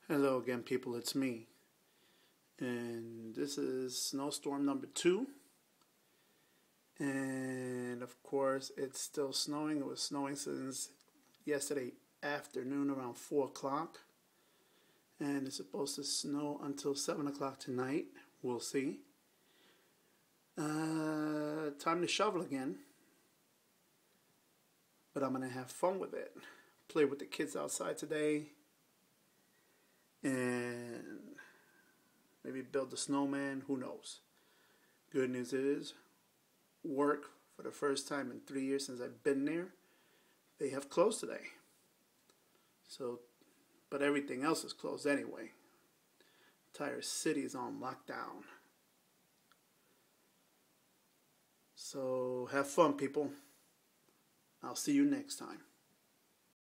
Hello again, people. It's me. And this is snowstorm number 2. And of course, it's still snowing. It was snowing since yesterday afternoon around 4 o'clock. And it's supposed to snow until 7 o'clock tonight. We'll see. Time to shovel again. But I'm going to have fun with it. Play with the kids outside today. And maybe build a snowman, who knows. Good news is, work for the first time in 3 years since I've been there, they have closed today. So, but everything else is closed anyway. Entire city is on lockdown. So have fun, people. I'll see you next time.